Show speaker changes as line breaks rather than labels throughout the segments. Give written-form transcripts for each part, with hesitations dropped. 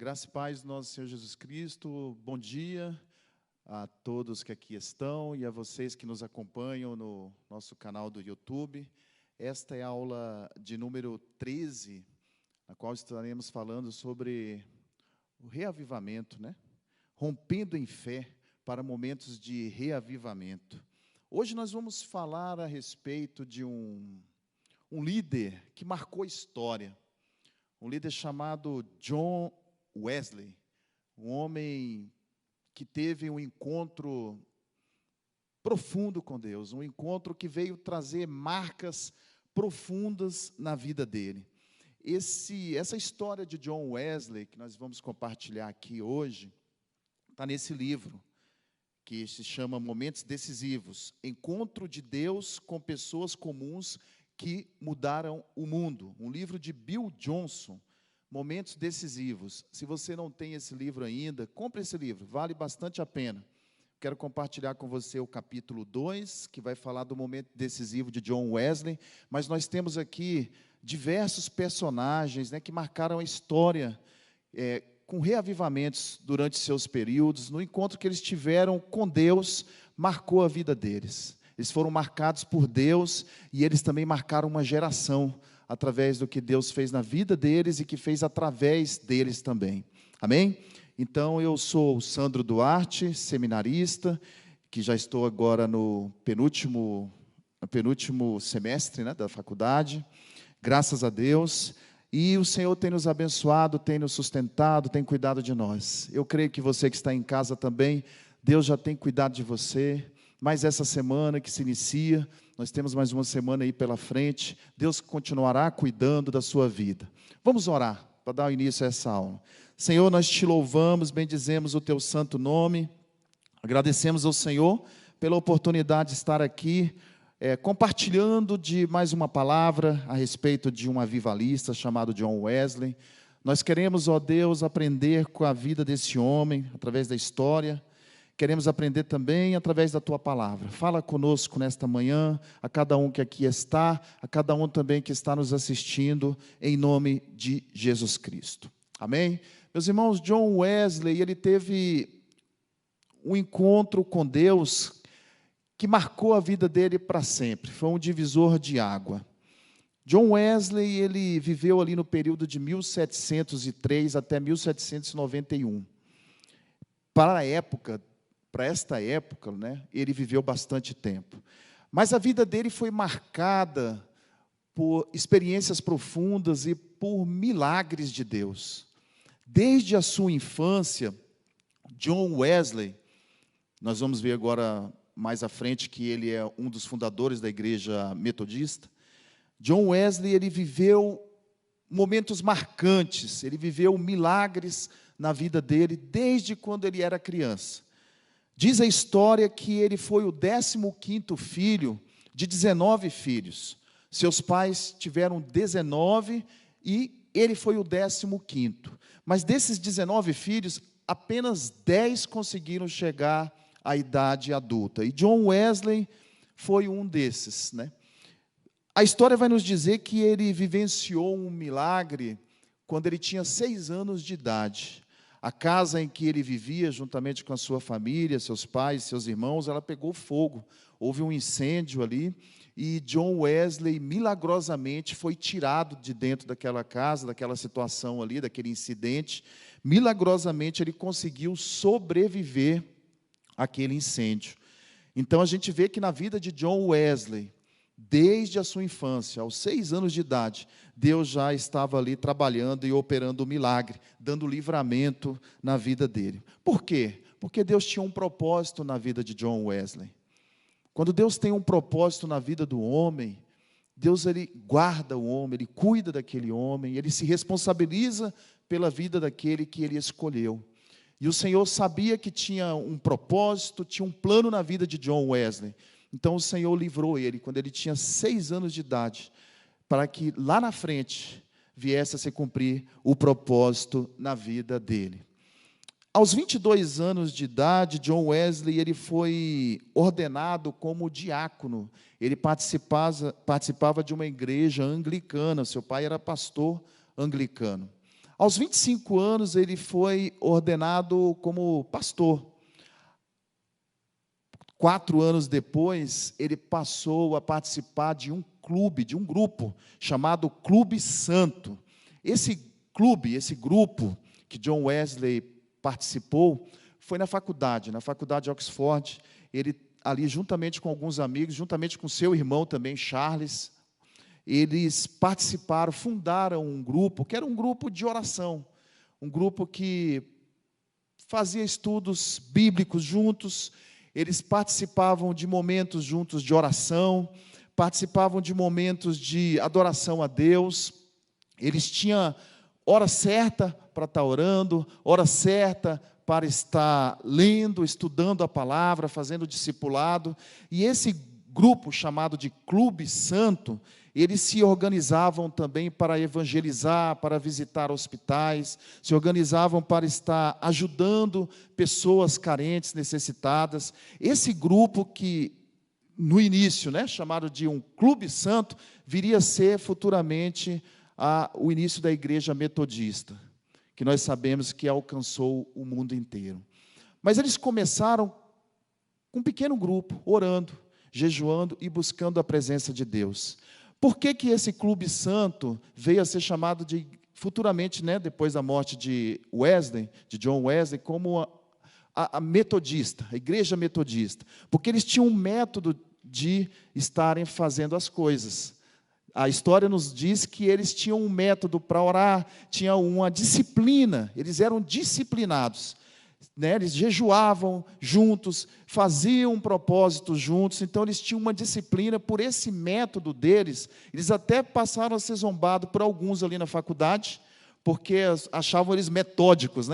Graça e paz do nosso Senhor Jesus Cristo. Bom dia a todos que aqui estão e a vocês que nos acompanham no nosso canal do YouTube. Esta é a aula de número 13, na qual estaremos falando sobre o reavivamento, né? Rompendo em fé para momentos de reavivamento. Hoje nós vamos falar a respeito de um líder que marcou a história, um líder chamado John Wesley, um homem que teve um encontro profundo com Deus, um encontro que veio trazer marcas profundas na vida dele. Essa história de John Wesley, que nós vamos compartilhar aqui hoje, está nesse livro, que se chama Momentos Decisivos, Encontro de Deus com Pessoas Comuns que Mudaram o Mundo, um livro de Bill Johnson, Momentos Decisivos. Se você não tem esse livro ainda, compre esse livro, vale bastante a pena. Quero compartilhar com você o capítulo 2, que vai falar do momento decisivo de John Wesley, mas nós temos aqui diversos personagens, né, que marcaram a história, com reavivamentos durante seus períodos, no encontro que eles tiveram com Deus, marcou a vida deles. Eles foram marcados por Deus e eles também marcaram uma geração, através do que Deus fez na vida deles e que fez através deles também. Amém? Então, eu sou o Sandro Duarte, seminarista, que já estou agora no penúltimo semestre, né, da faculdade, graças a Deus, e o Senhor tem nos abençoado, tem nos sustentado, tem cuidado de nós. Eu creio que você que está em casa também, Deus já tem cuidado de você. Mas essa semana que se inicia, nós temos mais uma semana aí pela frente, Deus continuará cuidando da sua vida. Vamos orar para dar início a essa aula. Senhor, nós te louvamos, bendizemos o teu santo nome, agradecemos ao Senhor pela oportunidade de estar aqui, compartilhando de mais uma palavra a respeito de um avivalista chamado John Wesley. Nós queremos, ó Deus, aprender com a vida desse homem, através da história. Queremos aprender também através da Tua Palavra. Fala conosco nesta manhã, a cada um que aqui está, a cada um também que está nos assistindo, em nome de Jesus Cristo. Amém? Meus irmãos, John Wesley, ele teve um encontro com Deus que marcou a vida dele para sempre. Foi um divisor de água. John Wesley, ele viveu ali no período de 1703 até 1791. Para esta época, né, ele viveu bastante tempo. Mas a vida dele foi marcada por experiências profundas e por milagres de Deus. Desde a sua infância, John Wesley, nós vamos ver agora mais à frente que ele é um dos fundadores da igreja metodista. John Wesley, ele viveu momentos marcantes, ele viveu milagres na vida dele desde quando ele era criança. Diz a história que ele foi o 15º filho de 19 filhos. Seus pais tiveram 19 e ele foi o 15º. Mas desses 19 filhos, apenas 10 conseguiram chegar à idade adulta. E John Wesley foi um desses, né? A história vai nos dizer que ele vivenciou um milagre quando ele tinha 6 anos de idade. A casa em que ele vivia, juntamente com a sua família, seus pais, seus irmãos, ela pegou fogo. Houve um incêndio ali, e John Wesley, milagrosamente, foi tirado de dentro daquela casa, daquela situação ali, daquele incidente. Milagrosamente, ele conseguiu sobreviver àquele incêndio. Então, a gente vê que na vida de John Wesley, desde a sua infância, aos 6 anos de idade, Deus já estava ali trabalhando e operando o milagre, dando livramento na vida dele. Por quê? Porque Deus tinha um propósito na vida de John Wesley. Quando Deus tem um propósito na vida do homem, Deus ele guarda o homem, ele cuida daquele homem, ele se responsabiliza pela vida daquele que ele escolheu. E o Senhor sabia que tinha um propósito, tinha um plano na vida de John Wesley. Então o Senhor livrou ele, quando ele tinha 6 anos de idade, para que lá na frente viesse a se cumprir o propósito na vida dele. Aos 22 anos de idade, John Wesley ele foi ordenado como diácono. Ele participava de uma igreja anglicana, seu pai era pastor anglicano. Aos 25 anos, ele foi ordenado como pastor. 4 anos depois, ele passou a participar de um clube, de um grupo, chamado Clube Santo. Esse grupo que John Wesley participou, foi na faculdade de Oxford. Ele, ali, juntamente com alguns amigos, juntamente com seu irmão também, Charles, eles participaram, fundaram um grupo, que era um grupo de oração, um grupo que fazia estudos bíblicos juntos. Eles participavam de momentos juntos de oração, participavam de momentos de adoração a Deus. Eles tinham hora certa para estar orando, hora certa para estar lendo, estudando a palavra, fazendo discipulado. E esse grupo, chamado de Clube Santo, eles se organizavam também para evangelizar, para visitar hospitais, se organizavam para estar ajudando pessoas carentes, necessitadas. Esse grupo que, no início, chamado de um Clube Santo, viria a ser futuramente o início da Igreja Metodista, que nós sabemos que alcançou o mundo inteiro. Mas eles começaram com um pequeno grupo, orando, jejuando e buscando a presença de Deus. Por que esse Clube Santo veio a ser chamado de, futuramente, depois da morte de Wesley, de John Wesley, como a metodista, a Igreja Metodista? Porque eles tinham um método de estarem fazendo as coisas. A história nos diz que eles tinham um método para orar, tinham uma disciplina, eles eram disciplinados. Eles jejuavam juntos, faziam um propósito juntos, então eles tinham uma disciplina. Por esse método deles, eles até passaram a ser zombados por alguns ali na faculdade, porque achavam eles metódicos,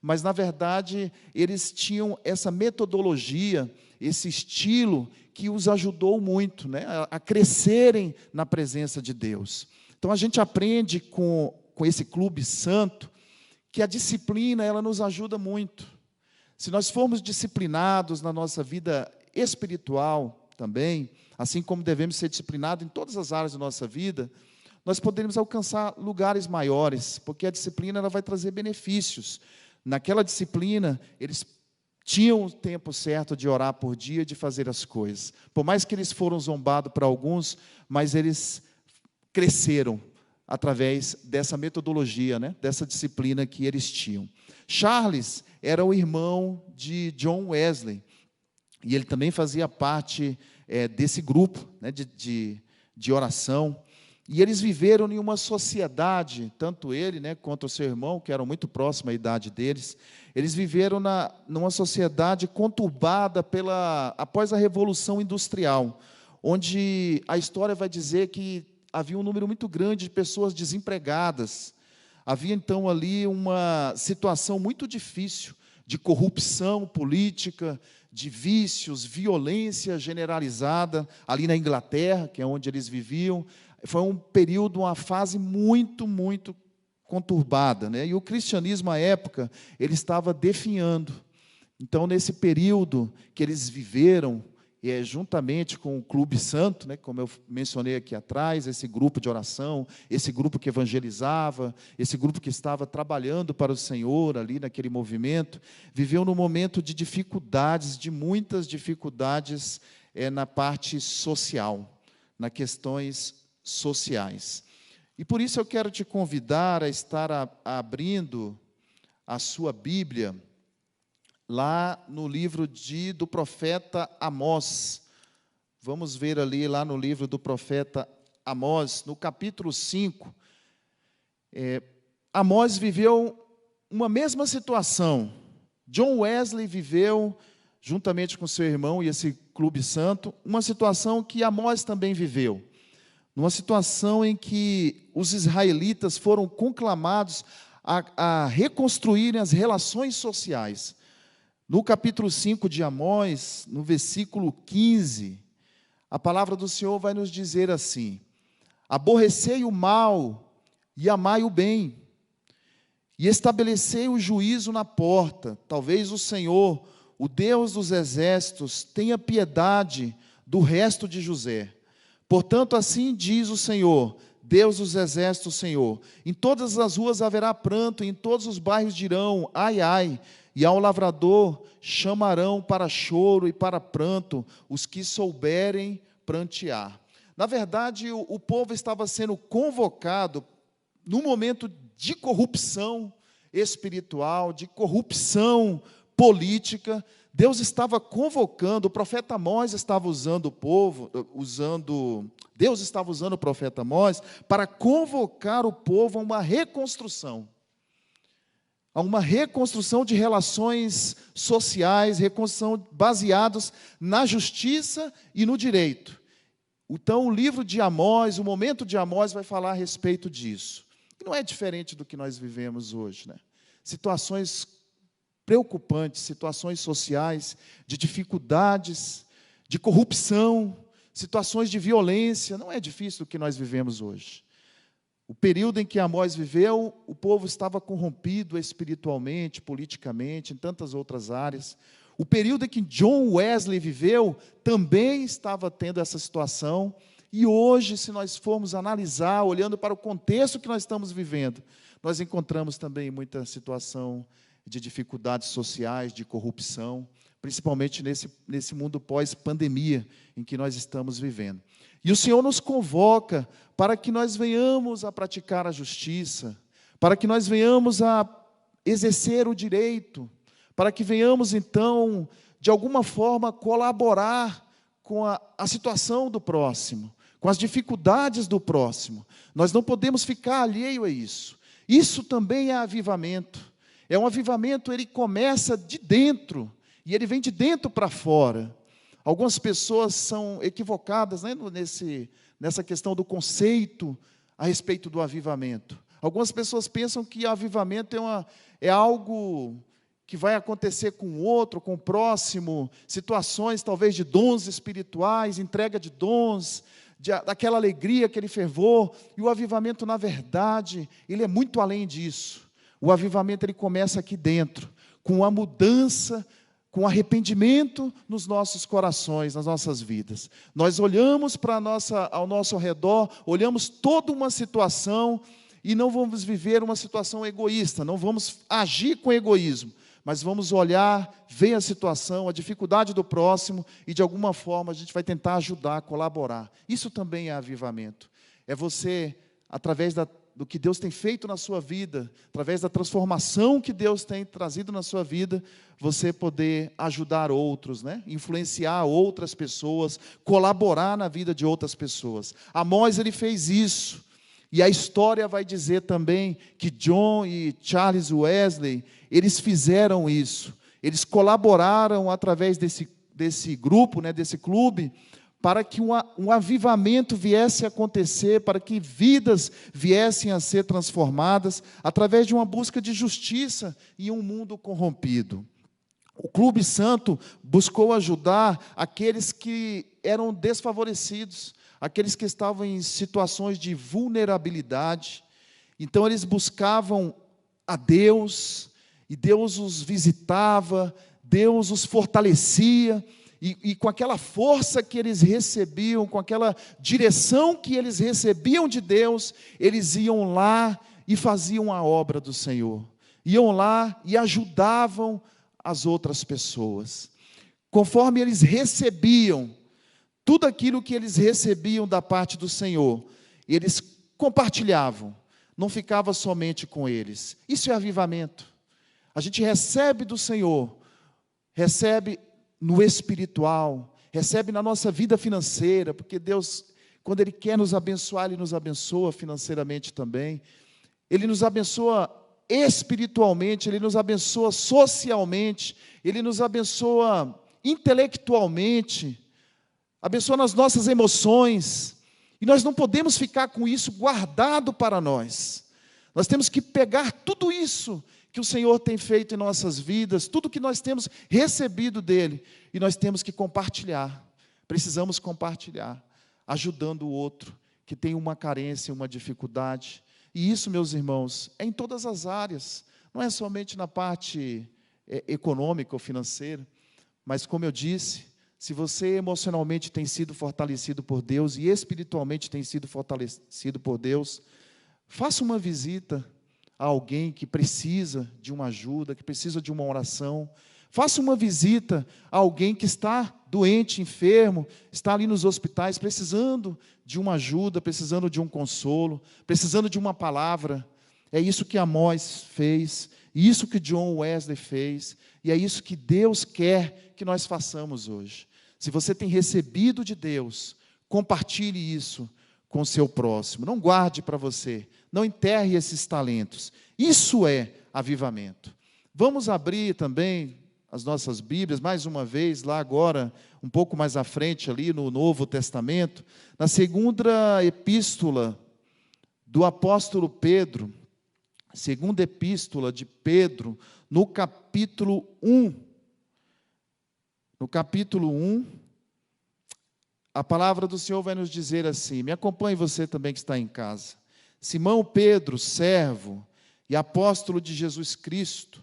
Mas, na verdade, eles tinham essa metodologia, esse estilo, que os ajudou muito, a crescerem na presença de Deus. Então, a gente aprende com esse Clube Santo, que a disciplina, ela nos ajuda muito. Se nós formos disciplinados na nossa vida espiritual também, assim como devemos ser disciplinados em todas as áreas da nossa vida, nós poderemos alcançar lugares maiores, porque a disciplina ela vai trazer benefícios. Naquela disciplina, eles tinham o tempo certo de orar por dia, de fazer as coisas. Por mais que eles foram zombados para alguns, mas eles cresceram através dessa metodologia, dessa disciplina que eles tinham. Charles era o irmão de John Wesley, e ele também fazia parte desse grupo de oração, e eles viveram em uma sociedade, tanto ele quanto o seu irmão, que eram muito próximos à idade deles, eles viveram numa sociedade conturbada após a Revolução Industrial, onde a história vai dizer que havia um número muito grande de pessoas desempregadas. Havia, então, ali uma situação muito difícil de corrupção política, de vícios, violência generalizada, ali na Inglaterra, que é onde eles viviam. Foi um período, uma fase muito, muito conturbada, E o cristianismo, à época, ele estava definhando. Então, nesse período que eles viveram, juntamente com o Clube Santo, como eu mencionei aqui atrás, esse grupo de oração, esse grupo que evangelizava, esse grupo que estava trabalhando para o Senhor ali naquele movimento, viveu num momento de dificuldades, de muitas dificuldades na parte social, nas questões sociais. E por isso eu quero te convidar a estar abrindo a sua Bíblia, lá no livro do profeta Amós. Vamos ver ali, lá no livro do profeta Amós, no capítulo 5. Amós viveu uma mesma situação. John Wesley viveu, juntamente com seu irmão e esse Clube Santo, uma situação que Amós também viveu. Numa situação em que os israelitas foram conclamados a reconstruírem as relações sociais. No capítulo 5 de Amós, no versículo 15, a palavra do Senhor vai nos dizer assim: aborrecei o mal e amai o bem, e estabelecei o juízo na porta. Talvez o Senhor, o Deus dos exércitos, tenha piedade do resto de José. Portanto, assim diz o Senhor: Deus dos exércitos, Senhor. Em todas as ruas haverá pranto, e em todos os bairros dirão, ai, ai. E ao lavrador chamarão para choro e para pranto os que souberem prantear. Na verdade, o povo estava sendo convocado num momento de corrupção espiritual, de corrupção política. Deus estava convocando, o profeta Amós estava usando o povo, Deus estava usando o profeta Amós para convocar o povo a uma reconstrução de relações sociais, reconstrução baseadas na justiça e no direito. Então, o livro de Amós, o momento de Amós vai falar a respeito disso. E não é diferente do que nós vivemos hoje, né? Situações preocupantes, situações sociais, de dificuldades, de corrupção, situações de violência, não é difícil do que nós vivemos hoje. O período em que Amós viveu, o povo estava corrompido espiritualmente, politicamente, em tantas outras áreas. O período em que John Wesley viveu, também estava tendo essa situação. E hoje, se nós formos analisar, olhando para o contexto que nós estamos vivendo, nós encontramos também muita situação de dificuldades sociais, de corrupção, principalmente nesse mundo pós-pandemia em que nós estamos vivendo. E o Senhor nos convoca para que nós venhamos a praticar a justiça, para que nós venhamos a exercer o direito, para que venhamos, então, de alguma forma, colaborar com a situação do próximo, com as dificuldades do próximo. Nós não podemos ficar alheio a isso. Isso também é avivamento. É um avivamento, ele começa de dentro, e ele vem de dentro para fora. Algumas pessoas são equivocadas, né, nessa questão do conceito a respeito do avivamento. Algumas pessoas pensam que avivamento é algo que vai acontecer com o outro, com o próximo, situações talvez de dons espirituais, entrega de dons, daquela alegria, aquele fervor. E o avivamento, na verdade, ele é muito além disso. O avivamento, ele começa aqui dentro, com a mudança, com arrependimento nos nossos corações, nas nossas vidas. Nós olhamos ao nosso redor, olhamos toda uma situação e não vamos viver uma situação egoísta, não vamos agir com egoísmo, mas vamos olhar, ver a situação, a dificuldade do próximo e de alguma forma a gente vai tentar ajudar, colaborar. Isso também é avivamento. É você, através do que Deus tem feito na sua vida, através da transformação que Deus tem trazido na sua vida, você poder ajudar outros, né? Influenciar outras pessoas, colaborar na vida de outras pessoas. Amós, ele fez isso. E a história vai dizer também que John e Charles Wesley, eles fizeram isso. Eles colaboraram através desse grupo, né, desse clube, para que um avivamento viesse a acontecer, para que vidas viessem a ser transformadas, através de uma busca de justiça em um mundo corrompido. O Clube Santo buscou ajudar aqueles que eram desfavorecidos, aqueles que estavam em situações de vulnerabilidade. Então, eles buscavam a Deus, e Deus os visitava, Deus os fortalecia, e com aquela força que eles recebiam, com aquela direção que eles recebiam de Deus, eles iam lá e faziam a obra do Senhor. Iam lá e ajudavam as outras pessoas. Conforme eles recebiam, tudo aquilo que eles recebiam da parte do Senhor, eles compartilhavam, não ficava somente com eles. Isso é avivamento. A gente recebe do Senhor, recebe no espiritual, recebe na nossa vida financeira, porque Deus, quando Ele quer nos abençoar, Ele nos abençoa financeiramente também. Ele nos abençoa espiritualmente, Ele nos abençoa socialmente, Ele nos abençoa intelectualmente, abençoa nas nossas emoções, e nós não podemos ficar com isso guardado para nós. Nós temos que pegar tudo isso que o Senhor tem feito em nossas vidas, tudo que nós temos recebido dEle, e nós temos que compartilhar. Precisamos compartilhar, ajudando o outro que tem uma carência, uma dificuldade. E isso, meus irmãos, é em todas as áreas, não é somente na parte econômica ou financeira, mas, como eu disse, se você emocionalmente tem sido fortalecido por Deus e espiritualmente tem sido fortalecido por Deus, faça uma visita a alguém que precisa de uma ajuda, que precisa de uma oração. Faça uma visita a alguém que está doente, enfermo, está ali nos hospitais, precisando de uma ajuda, precisando de um consolo, precisando de uma palavra. É isso que Amós fez, isso que John Wesley fez, e é isso que Deus quer que nós façamos hoje. Se você tem recebido de Deus, compartilhe isso com o seu próximo. Não guarde para você, não enterre esses talentos. Isso é avivamento. Vamos abrir também as nossas Bíblias, mais uma vez, lá agora, um pouco mais à frente, ali no Novo Testamento, na segunda epístola do apóstolo Pedro, segunda epístola de Pedro, no capítulo 1. No capítulo 1, a palavra do Senhor vai nos dizer assim, me acompanhe você também que está em casa. Simão Pedro, servo e apóstolo de Jesus Cristo,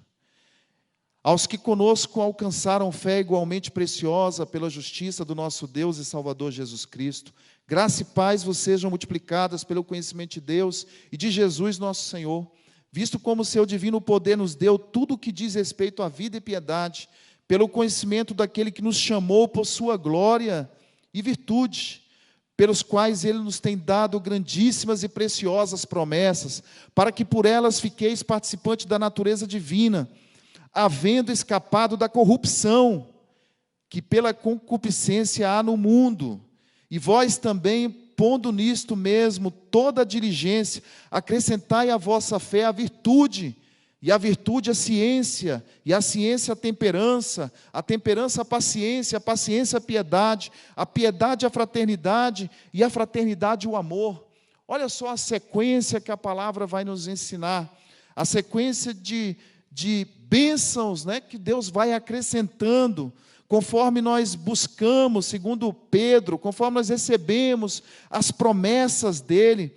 aos que conosco alcançaram fé igualmente preciosa pela justiça do nosso Deus e Salvador Jesus Cristo, graça e paz vos sejam multiplicadas pelo conhecimento de Deus e de Jesus nosso Senhor, visto como o seu divino poder nos deu tudo o que diz respeito à vida e piedade, pelo conhecimento daquele que nos chamou por sua glória e virtude, pelos quais Ele nos tem dado grandíssimas e preciosas promessas, para que por elas fiqueis participantes da natureza divina, havendo escapado da corrupção que pela concupiscência há no mundo, e vós também, pondo nisto mesmo toda a diligência, acrescentai à vossa fé a virtude, e a virtude a ciência, e a ciência a temperança a paciência, a paciência a piedade a fraternidade, e a fraternidade o amor. Olha só a sequência que a palavra vai nos ensinar, a sequência de bênçãos, né, que Deus vai acrescentando, conforme nós buscamos, segundo Pedro, conforme nós recebemos as promessas dEle,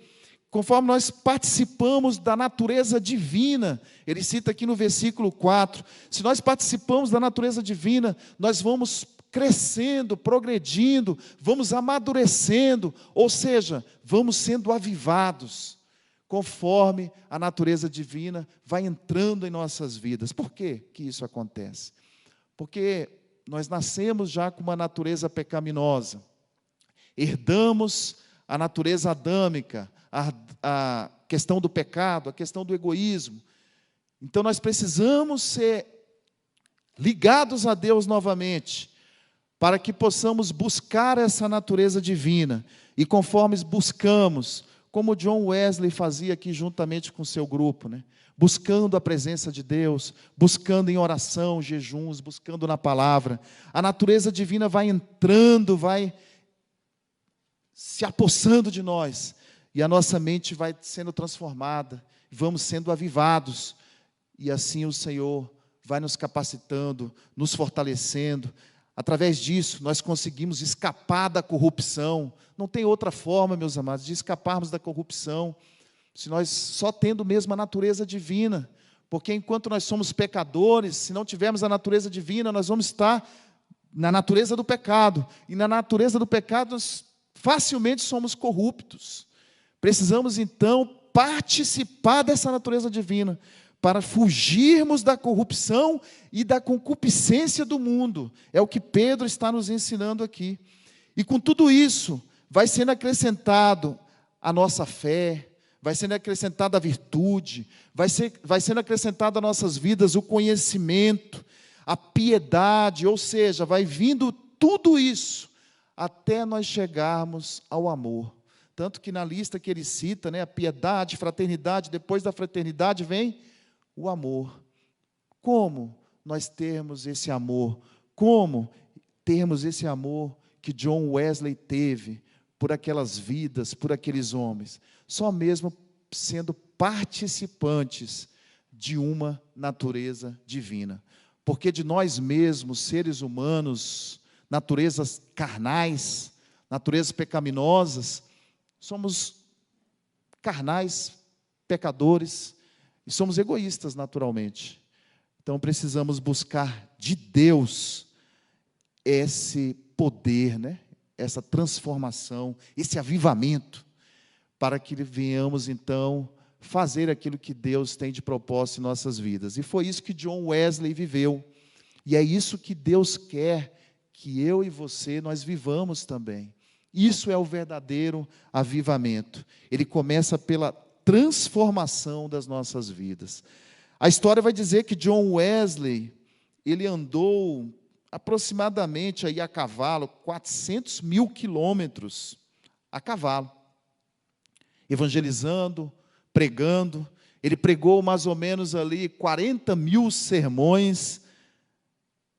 conforme nós participamos da natureza divina. Ele cita aqui no versículo 4, se nós participamos da natureza divina, nós vamos crescendo, progredindo, vamos amadurecendo, ou seja, vamos sendo avivados, conforme a natureza divina vai entrando em nossas vidas. Por que que isso acontece? Porque nós nascemos já com uma natureza pecaminosa, herdamos a natureza adâmica, a questão do pecado, a questão do egoísmo. Então nós precisamos ser ligados a Deus novamente, para que possamos buscar essa natureza divina, e conforme buscamos, como John Wesley fazia aqui juntamente com o seu grupo, né? Buscando a presença de Deus, buscando em oração, jejuns, buscando na palavra, a natureza divina vai entrando, vai se apossando de nós, e a nossa mente vai sendo transformada, vamos sendo avivados, e assim o Senhor vai nos capacitando, nos fortalecendo. Através disso, nós conseguimos escapar da corrupção. Não tem outra forma, meus amados, de escaparmos da corrupção, se nós só tendo mesmo a natureza divina, porque enquanto nós somos pecadores, se não tivermos a natureza divina, nós vamos estar na natureza do pecado, e na natureza do pecado nós facilmente somos corruptos. Precisamos então participar dessa natureza divina, para fugirmos da corrupção e da concupiscência do mundo. É o que Pedro está nos ensinando aqui. E com tudo isso, vai sendo acrescentado a nossa fé, vai sendo acrescentada a virtude, vai sendo acrescentado às nossas vidas o conhecimento, a piedade, ou seja, vai vindo tudo isso, até nós chegarmos ao amor. Tanto que na lista que ele cita, né, a piedade, fraternidade, depois da fraternidade vem o amor. Como nós termos esse amor? Como termos esse amor que John Wesley teve por aquelas vidas, por aqueles homens? Só mesmo sendo participantes de uma natureza divina. Porque de nós mesmos, seres humanos, naturezas carnais, naturezas pecaminosas, somos carnais, pecadores, e somos egoístas naturalmente. Então precisamos buscar de Deus esse poder, né? Essa transformação, esse avivamento, para que venhamos, então, fazer aquilo que Deus tem de propósito em nossas vidas. E foi isso que John Wesley viveu. E é isso que Deus quer que eu e você, nós vivamos também. Isso é o verdadeiro avivamento. Ele começa pela transformação das nossas vidas. A história vai dizer que John Wesley, ele andou aproximadamente aí a cavalo 400 mil quilômetros a cavalo, evangelizando, pregando. Ele pregou mais ou menos ali 40 mil sermões,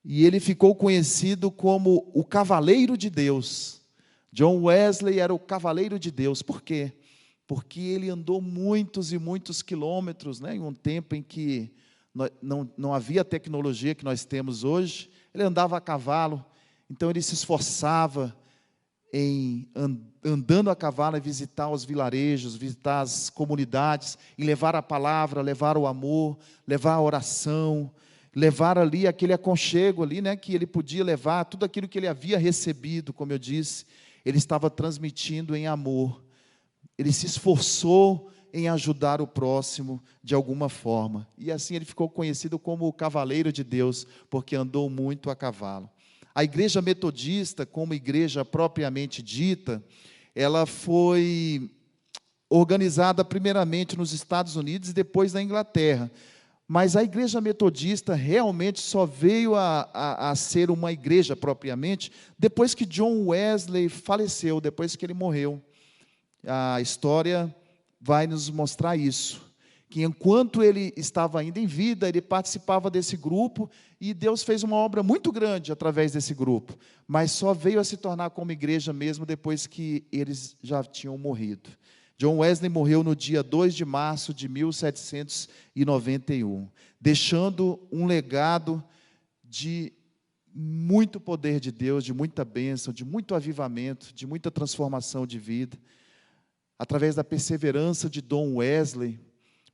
e ele ficou conhecido como o Cavaleiro de Deus. John Wesley era o Cavaleiro de Deus. Por quê? Porque ele andou muitos e muitos quilômetros, né, em um tempo em que não havia a tecnologia que nós temos hoje. Ele andava a cavalo, então ele se esforçava em andando a cavalo, em visitar os vilarejos, visitar as comunidades, e levar a palavra, levar o amor, levar a oração, levar ali aquele aconchego ali, né, que ele podia levar, tudo aquilo que ele havia recebido, como eu disse, ele estava transmitindo em amor. Ele se esforçou em ajudar o próximo de alguma forma, e assim ele ficou conhecido como o Cavaleiro de Deus, porque andou muito a cavalo. A igreja metodista, como igreja propriamente dita, ela foi organizada primeiramente nos Estados Unidos e depois na Inglaterra. Mas a igreja metodista realmente só veio a ser uma igreja propriamente depois que John Wesley faleceu, depois que ele morreu. A história vai nos mostrar isso, que enquanto ele estava ainda em vida, ele participava desse grupo, e Deus fez uma obra muito grande através desse grupo, mas só veio a se tornar como igreja mesmo depois que eles já tinham morrido. John Wesley morreu no dia 2 de março de 1791, deixando um legado de muito poder de Deus, de muita bênção, de muito avivamento, de muita transformação de vida. Através da perseverança de John Wesley,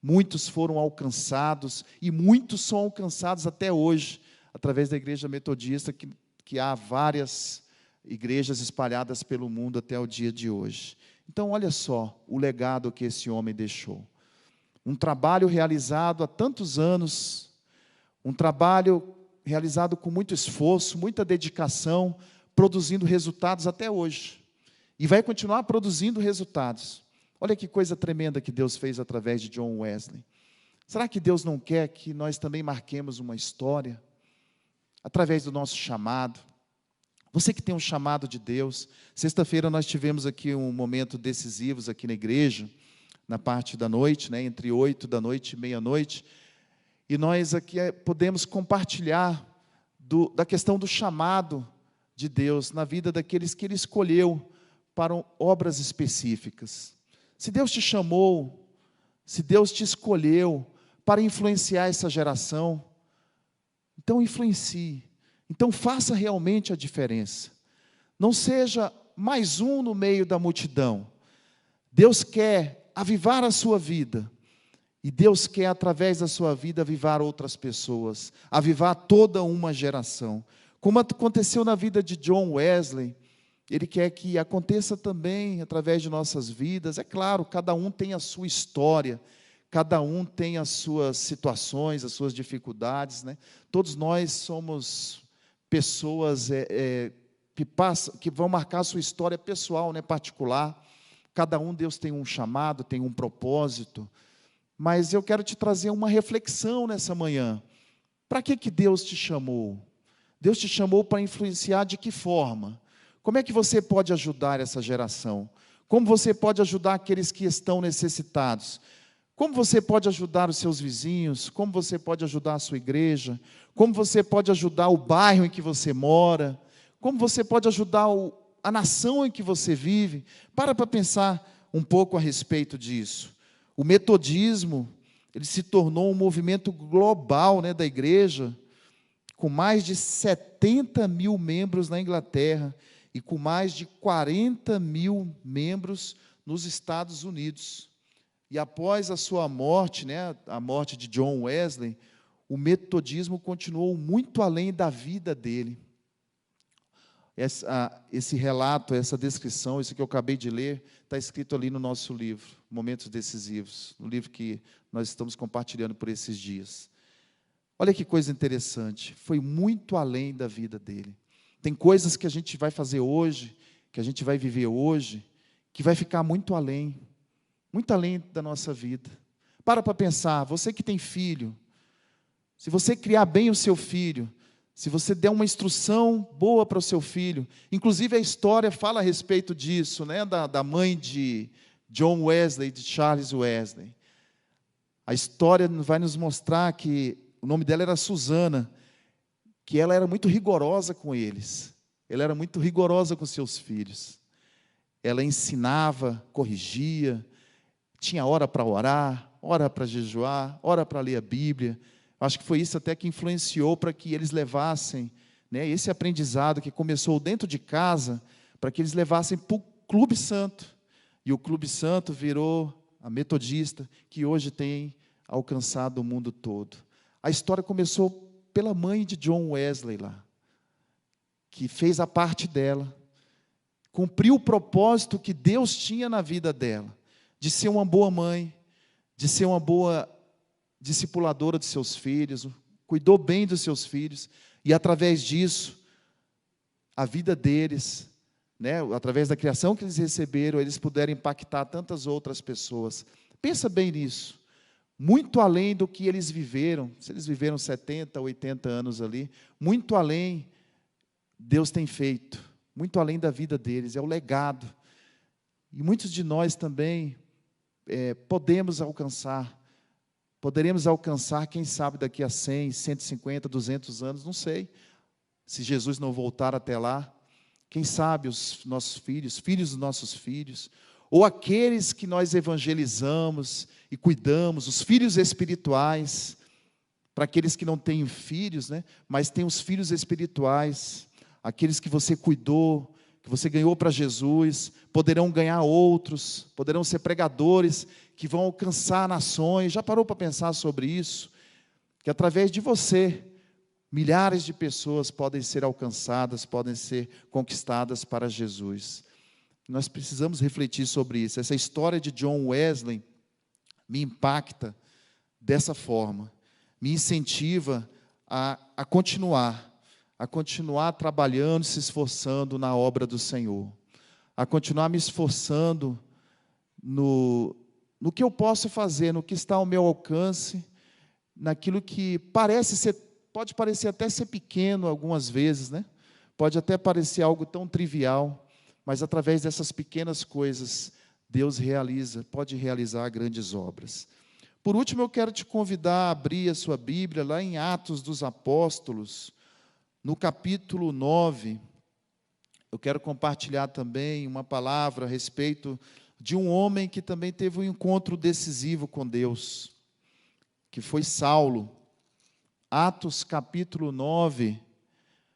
muitos foram alcançados, e muitos são alcançados até hoje, através da igreja metodista, que há várias igrejas espalhadas pelo mundo até o dia de hoje. Então, olha só o legado que esse homem deixou. Um trabalho realizado há tantos anos, um trabalho realizado com muito esforço, muita dedicação, produzindo resultados até hoje. E vai continuar produzindo resultados. Olha que coisa tremenda que Deus fez através de John Wesley. Será que Deus não quer que nós também marquemos uma história através do nosso chamado? Você que tem um chamado de Deus. Sexta-feira nós tivemos aqui um momento decisivo aqui na igreja, na parte da noite, né, entre 8 da noite e meia-noite, e nós aqui podemos compartilhar da questão do chamado de Deus na vida daqueles que Ele escolheu para obras específicas. Se Deus te chamou, se Deus te escolheu para influenciar essa geração, então influencie. Então faça realmente a diferença. Não seja mais um no meio da multidão. Deus quer avivar a sua vida. E Deus quer, através da sua vida, avivar outras pessoas. Avivar toda uma geração. Como aconteceu na vida de John Wesley, Ele quer que aconteça também através de nossas vidas. É claro, cada um tem a sua história, cada um tem as suas situações, as suas dificuldades, né? Todos nós somos pessoas que vão marcar a sua história pessoal, né, particular. Cada um, Deus tem um chamado, tem um propósito. Mas eu quero te trazer uma reflexão nessa manhã. Para que Deus te chamou? Deus te chamou para influenciar de que forma? Como é que você pode ajudar essa geração? Como você pode ajudar aqueles que estão necessitados? Como você pode ajudar os seus vizinhos? Como você pode ajudar a sua igreja? Como você pode ajudar o bairro em que você mora? Como você pode ajudar a nação em que você vive? Para pensar um pouco a respeito disso. O metodismo, ele se tornou um movimento global, né, da igreja, com mais de 70 mil membros na Inglaterra e com mais de 40 mil membros nos Estados Unidos. E após a sua morte, né, a morte de John Wesley, o metodismo continuou muito além da vida dele. Esse relato, essa descrição, isso que eu acabei de ler, está escrito ali no nosso livro, Momentos Decisivos, no livro que nós estamos compartilhando por esses dias. Olha que coisa interessante, foi muito além da vida dele. Tem coisas que a gente vai fazer hoje, que a gente vai viver hoje, que vai ficar muito além da nossa vida. Para pensar, você que tem filho, se você criar bem o seu filho, se você der uma instrução boa para o seu filho, inclusive a história fala a respeito disso, né, da mãe de John Wesley, de Charles Wesley. A história vai nos mostrar que o nome dela era Susana, que ela era muito rigorosa com eles. Ela era muito rigorosa com seus filhos. Ela ensinava, corrigia, tinha hora para orar, hora para jejuar, hora para ler a Bíblia. Acho que foi isso até que influenciou para que eles levassem, né, esse aprendizado que começou dentro de casa, para que eles levassem para o Clube Santo. E o Clube Santo virou a Metodista, que hoje tem alcançado o mundo todo. A história começou pela mãe de John Wesley lá, que fez a parte dela, cumpriu o propósito que Deus tinha na vida dela, de ser uma boa mãe, de ser uma boa discipuladora de seus filhos, cuidou bem dos seus filhos, e através disso, a vida deles, né, através da criação que eles receberam, eles puderam impactar tantas outras pessoas. Pensa bem nisso. Muito além do que eles viveram, se eles viveram 70, 80 anos ali, muito além, Deus tem feito, muito além da vida deles, é o legado. E muitos de nós também poderemos alcançar, quem sabe daqui a 100, 150, 200 anos, não sei, se Jesus não voltar até lá, quem sabe os nossos filhos, filhos dos nossos filhos, ou aqueles que nós evangelizamos e cuidamos, os filhos espirituais, para aqueles que não têm filhos, né, mas têm os filhos espirituais, aqueles que você cuidou, que você ganhou para Jesus, poderão ganhar outros, poderão ser pregadores que vão alcançar nações. Já parou para pensar sobre isso? Que através de você, milhares de pessoas podem ser alcançadas, podem ser conquistadas para Jesus. Nós precisamos refletir sobre isso. Essa história de John Wesley me impacta dessa forma, me incentiva a continuar trabalhando, se esforçando na obra do Senhor, a continuar me esforçando no que eu posso fazer, no que está ao meu alcance, naquilo que pode parecer até ser pequeno algumas vezes, né? Pode até parecer algo tão trivial, mas através dessas pequenas coisas, Deus pode realizar grandes obras. Por último, eu quero te convidar a abrir a sua Bíblia, lá em Atos dos Apóstolos, no capítulo 9, eu quero compartilhar também uma palavra a respeito de um homem que também teve um encontro decisivo com Deus, que foi Saulo. Atos capítulo 9,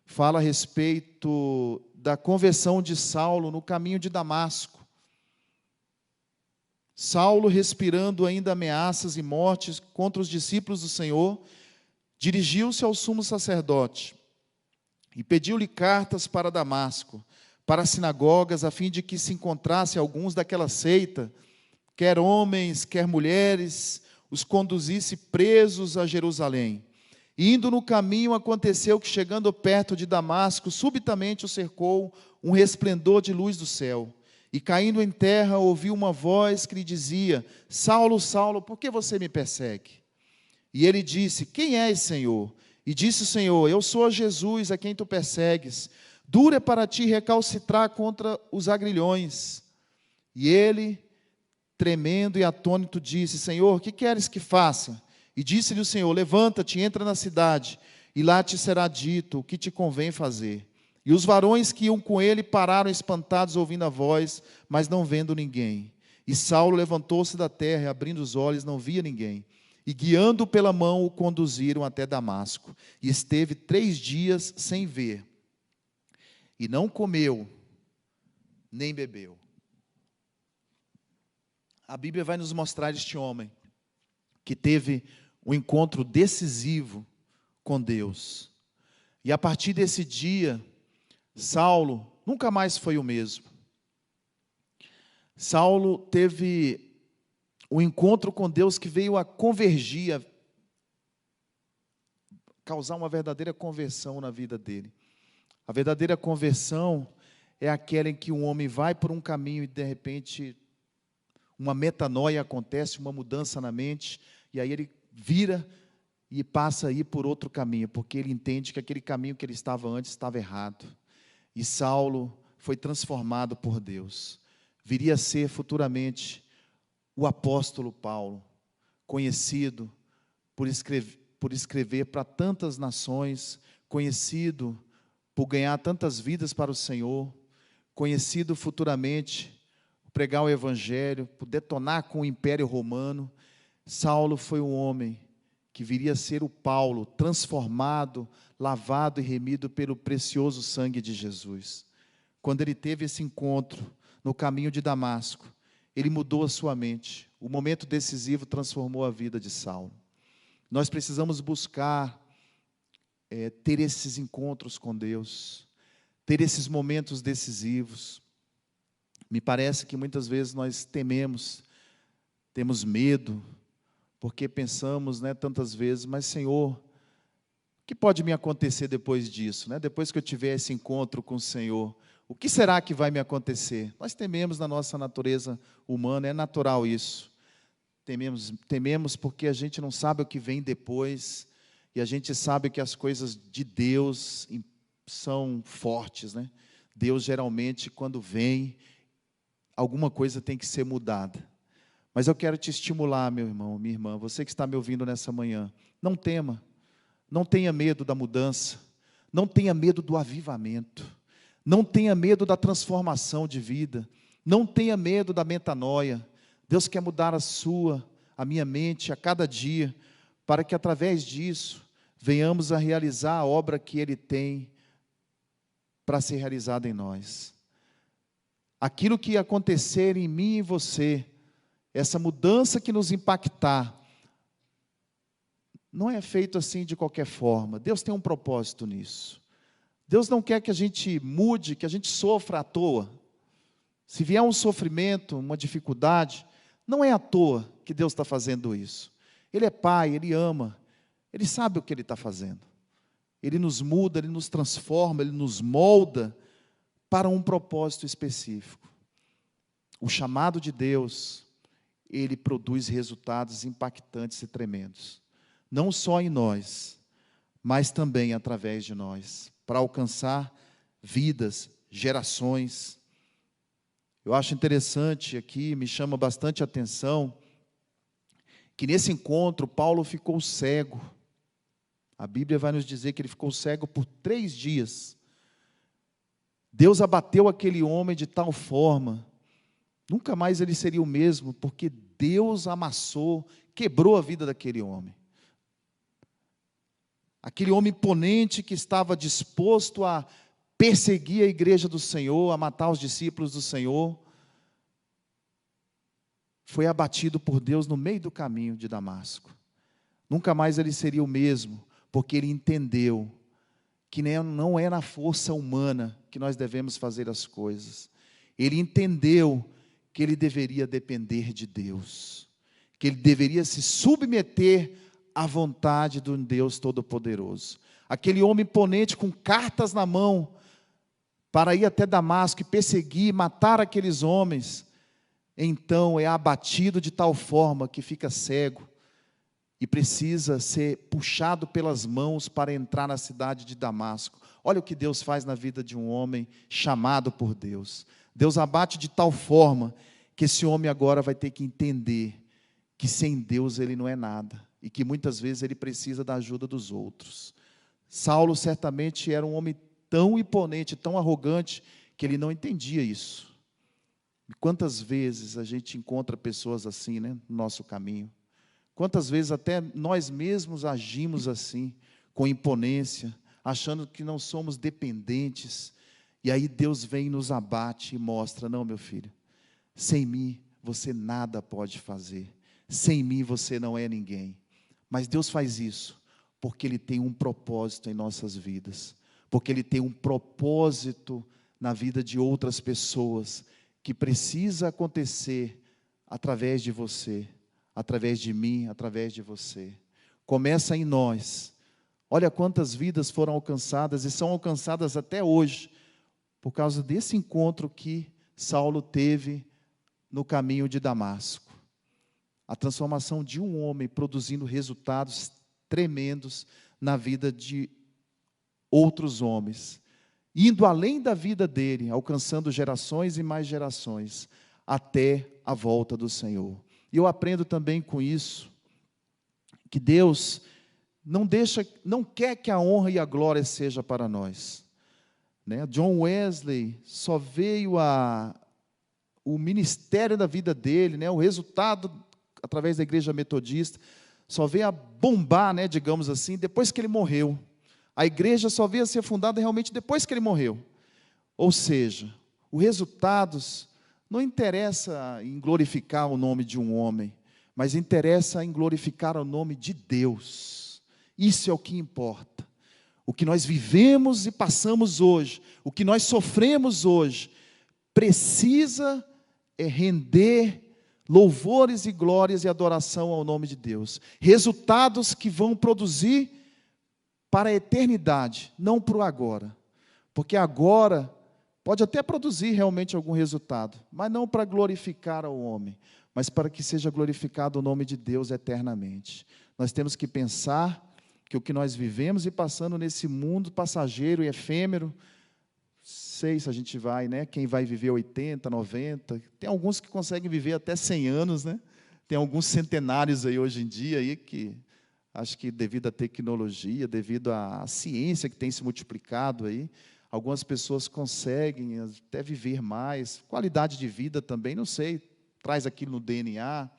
fala a respeito da conversão de Saulo no caminho de Damasco. Saulo, respirando ainda ameaças e mortes contra os discípulos do Senhor, dirigiu-se ao sumo sacerdote e pediu-lhe cartas para Damasco, para as sinagogas, a fim de que se encontrasse alguns daquela seita, quer homens, quer mulheres, os conduzisse presos a Jerusalém. Indo no caminho, aconteceu que, chegando perto de Damasco, subitamente o cercou um resplendor de luz do céu. E, caindo em terra, ouviu uma voz que lhe dizia: Saulo, Saulo, por que você me persegue? E ele disse: Quem és, Senhor? E disse o Senhor: Eu sou Jesus, a quem tu persegues. Duro é para ti recalcitrar contra os agrilhões. E ele, tremendo e atônito, disse: Senhor, que queres que faça? E disse-lhe o Senhor: Levanta-te, entra na cidade, e lá te será dito o que te convém fazer. E os varões que iam com ele pararam espantados, ouvindo a voz, mas não vendo ninguém. E Saulo levantou-se da terra, e abrindo os olhos, não via ninguém. E guiando-o pela mão, o conduziram até Damasco. E esteve 3 dias sem ver. E não comeu, nem bebeu. A Bíblia vai nos mostrar este homem, que teve um encontro decisivo com Deus. E a partir desse dia, Saulo nunca mais foi o mesmo. Saulo teve um encontro com Deus que veio a convergir, a causar uma verdadeira conversão na vida dele. A verdadeira conversão é aquela em que um homem vai por um caminho e de repente uma metanoia acontece, uma mudança na mente, e aí ele vira e passa a ir por outro caminho, porque ele entende que aquele caminho que ele estava antes estava errado. E Saulo foi transformado por Deus. Viria a ser futuramente o apóstolo Paulo, conhecido por escrever para tantas nações, conhecido por ganhar tantas vidas para o Senhor, conhecido futuramente por pregar o Evangelho, por detonar com o Império Romano. Saulo foi um homem que viria a ser o Paulo, transformado, lavado e remido pelo precioso sangue de Jesus. Quando ele teve esse encontro no caminho de Damasco, ele mudou a sua mente. O momento decisivo transformou a vida de Saulo. Nós precisamos buscar ter esses encontros com Deus, ter esses momentos decisivos. Me parece que muitas vezes nós temos medo, porque pensamos, tantas vezes, mas Senhor, o que pode me acontecer depois disso? Depois que eu tiver esse encontro com o Senhor, o que será que vai me acontecer? Nós tememos na nossa natureza humana, é natural isso. Tememos porque a gente não sabe o que vem depois, e a gente sabe que as coisas de Deus são fortes, Deus geralmente, quando vem, alguma coisa tem que ser mudada. Mas eu quero te estimular, meu irmão, minha irmã, você que está me ouvindo nessa manhã, não tema, não tenha medo da mudança, não tenha medo do avivamento, não tenha medo da transformação de vida, não tenha medo da metanoia. Deus quer mudar a minha mente a cada dia, para que através disso, venhamos a realizar a obra que Ele tem para ser realizada em nós. Aquilo que acontecer em mim e em você, essa mudança que nos impactar, não é feito assim de qualquer forma. Deus tem um propósito nisso. Deus não quer que a gente mude, que a gente sofra à toa. Se vier um sofrimento, uma dificuldade, não é à toa que Deus está fazendo isso. Ele é Pai, Ele ama, Ele sabe o que Ele está fazendo. Ele nos muda, Ele nos transforma, Ele nos molda para um propósito específico. O chamado de Deus, Ele produz resultados impactantes e tremendos. Não só em nós, mas também através de nós, para alcançar vidas, gerações. Eu acho interessante aqui, me chama bastante atenção, que nesse encontro Paulo ficou cego. A Bíblia vai nos dizer que ele ficou cego por 3 dias. Deus abateu aquele homem de tal forma, nunca mais ele seria o mesmo, porque Deus amassou, quebrou a vida daquele homem. Aquele homem imponente que estava disposto a perseguir a igreja do Senhor, a matar os discípulos do Senhor, foi abatido por Deus no meio do caminho de Damasco. Nunca mais ele seria o mesmo, porque ele entendeu que não é na força humana que nós devemos fazer as coisas. Ele entendeu que ele deveria depender de Deus, que ele deveria se submeter à vontade do Deus Todo-Poderoso. Aquele homem imponente com cartas na mão, para ir até Damasco e perseguir, matar aqueles homens, então é abatido de tal forma que fica cego, e precisa ser puxado pelas mãos para entrar na cidade de Damasco. Olha o que Deus faz na vida de um homem chamado por Deus. Deus abate de tal forma que esse homem agora vai ter que entender que sem Deus ele não é nada, e que muitas vezes ele precisa da ajuda dos outros. Saulo certamente era um homem tão imponente, tão arrogante, que ele não entendia isso. E quantas vezes a gente encontra pessoas assim, no nosso caminho? Quantas vezes até nós mesmos agimos assim, com imponência, achando que não somos dependentes, e aí Deus vem e nos abate e mostra: não, meu filho, sem mim você nada pode fazer, sem mim você não é ninguém. Mas Deus faz isso porque Ele tem um propósito em nossas vidas, porque Ele tem um propósito na vida de outras pessoas, que precisa acontecer através de você, através de mim, através de você. Começa em nós. Olha quantas vidas foram alcançadas e são alcançadas até hoje, por causa desse encontro que Saulo teve no caminho de Damasco. A transformação de um homem produzindo resultados tremendos na vida de outros homens, indo além da vida dele, alcançando gerações e mais gerações, até a volta do Senhor. E eu aprendo também com isso, que Deus não quer que a honra e a glória seja para nós. John Wesley só veio o ministério da vida dele, o resultado através da igreja metodista, só veio a bombar, digamos assim, depois que ele morreu. A igreja só veio a ser fundada realmente depois que ele morreu. Ou seja, os resultados não interessa em glorificar o nome de um homem, mas interessa em glorificar o nome de Deus. Isso é o que importa. O que nós vivemos e passamos hoje, o que nós sofremos hoje, precisa render louvores e glórias e adoração ao nome de Deus. Resultados que vão produzir para a eternidade, não para o agora. Porque agora pode até produzir realmente algum resultado, mas não para glorificar ao homem, mas para que seja glorificado o nome de Deus eternamente. Nós temos que pensar que o que nós vivemos e passando nesse mundo passageiro e efêmero, sei se a gente vai, quem vai viver 80, 90, tem alguns que conseguem viver até 100 anos, tem alguns centenários aí hoje em dia, aí que acho que devido à tecnologia, devido à ciência que tem se multiplicado aí, algumas pessoas conseguem até viver mais, qualidade de vida também, não sei, traz aquilo no DNA,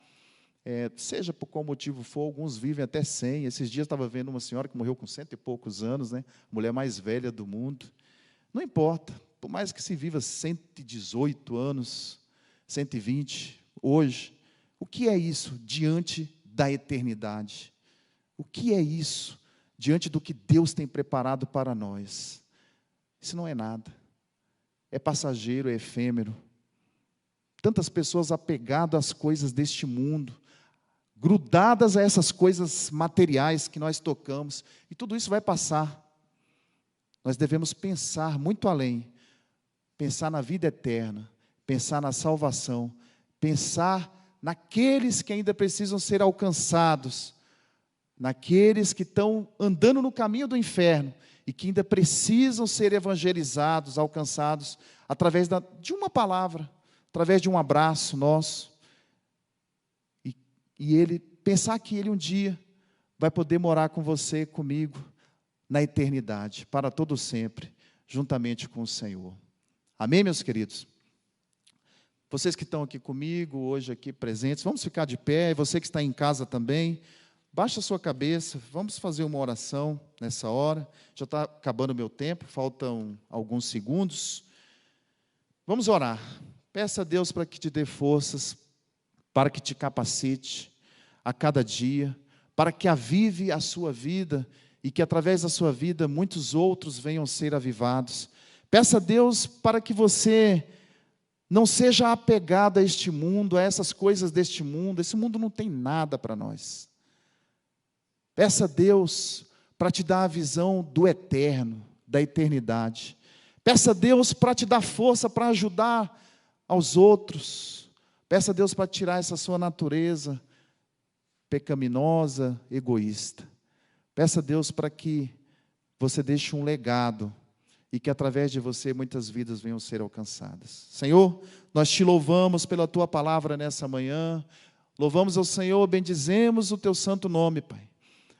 seja por qual motivo for, alguns vivem até 100, esses dias eu estava vendo uma senhora que morreu com 100 e poucos anos, a mulher mais velha do mundo, não importa, por mais que se viva 118 anos, 120, hoje, o que é isso diante da eternidade? O que é isso diante do que Deus tem preparado para nós? Isso não é nada, é passageiro, é efêmero. Tantas pessoas apegadas às coisas deste mundo, grudadas a essas coisas materiais que nós tocamos, e tudo isso vai passar. Nós devemos pensar muito além, pensar na vida eterna, pensar na salvação, pensar naqueles que ainda precisam ser alcançados, naqueles que estão andando no caminho do inferno e que ainda precisam ser evangelizados, alcançados, através de uma palavra, através de um abraço nosso, e ele pensar que ele um dia vai poder morar com você, comigo, na eternidade, para todo sempre, juntamente com o Senhor. Amém, meus queridos? Vocês que estão aqui comigo, hoje aqui presentes, vamos ficar de pé, e você que está em casa também, baixa a sua cabeça, vamos fazer uma oração nessa hora, já está acabando o meu tempo, faltam alguns segundos, vamos orar, peça a Deus para que te dê forças, para que te capacite a cada dia, para que avive a sua vida, e que através da sua vida muitos outros venham ser avivados. Peça a Deus para que você não seja apegado a este mundo, a essas coisas deste mundo. Esse mundo não tem nada para nós. Peça a Deus para te dar a visão do eterno, da eternidade. Peça a Deus para te dar força, para ajudar aos outros. Peça a Deus para tirar essa sua natureza pecaminosa, egoísta. Peça a Deus para que você deixe um legado e que através de você muitas vidas venham ser alcançadas. Senhor, nós te louvamos pela tua palavra nessa manhã, louvamos ao Senhor, bendizemos o teu santo nome, Pai.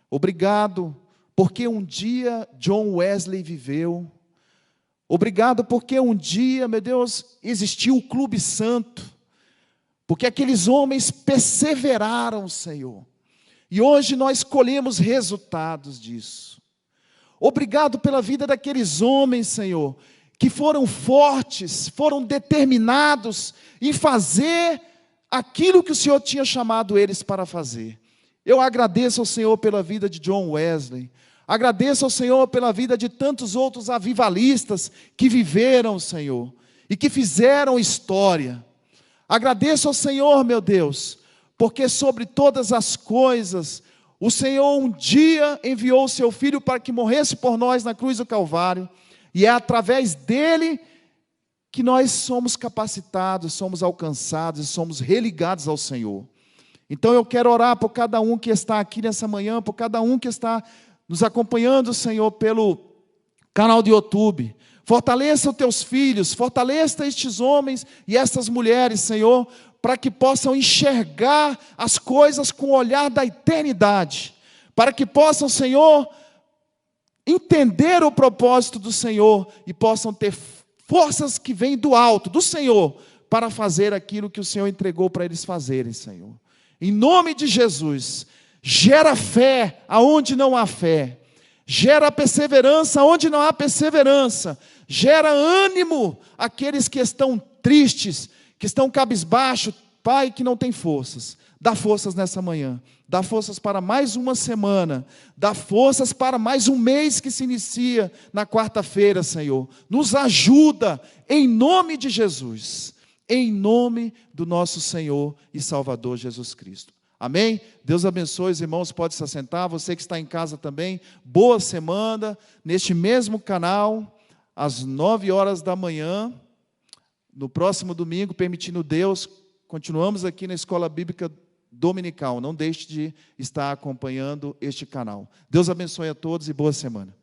Obrigado porque um dia John Wesley viveu, obrigado porque um dia, meu Deus, existiu o Clube Santo, porque aqueles homens perseveraram, Senhor, e hoje nós colhemos resultados disso. Obrigado pela vida daqueles homens, Senhor, que foram fortes, foram determinados em fazer aquilo que o Senhor tinha chamado eles para fazer. Eu agradeço ao Senhor pela vida de John Wesley, Agradeço ao Senhor pela vida de tantos outros avivalistas que viveram, Senhor, e que fizeram história. Agradeço ao Senhor, meu Deus, porque sobre todas as coisas, o Senhor um dia enviou o seu Filho para que morresse por nós na cruz do Calvário, e é através dele que nós somos capacitados, somos alcançados e somos religados ao Senhor. Então eu quero orar por cada um que está aqui nessa manhã, por cada um que está nos acompanhando, Senhor, pelo canal do YouTube. Fortaleça os teus filhos, fortaleça estes homens e estas mulheres, Senhor, para que possam enxergar as coisas com o olhar da eternidade, para que possam, Senhor, entender o propósito do Senhor e possam ter forças que vêm do alto, do Senhor, para fazer aquilo que o Senhor entregou para eles fazerem, Senhor. Em nome de Jesus, gera fé aonde não há fé, gera perseverança aonde não há perseverança, gera ânimo àqueles que estão tristes, que estão cabisbaixo, Pai, que não tem forças. Dá forças nessa manhã, dá forças para mais uma semana, dá forças para mais um mês que se inicia na quarta-feira, Senhor. Nos ajuda, em nome de Jesus, em nome do nosso Senhor e Salvador Jesus Cristo. Amém? Deus abençoe os irmãos, pode se assentar. Você que está em casa também, boa semana, neste mesmo canal, às 9 horas da manhã, no próximo domingo, permitindo Deus, continuamos aqui na Escola Bíblica Dominical. Não deixe de estar acompanhando este canal. Deus abençoe a todos e boa semana.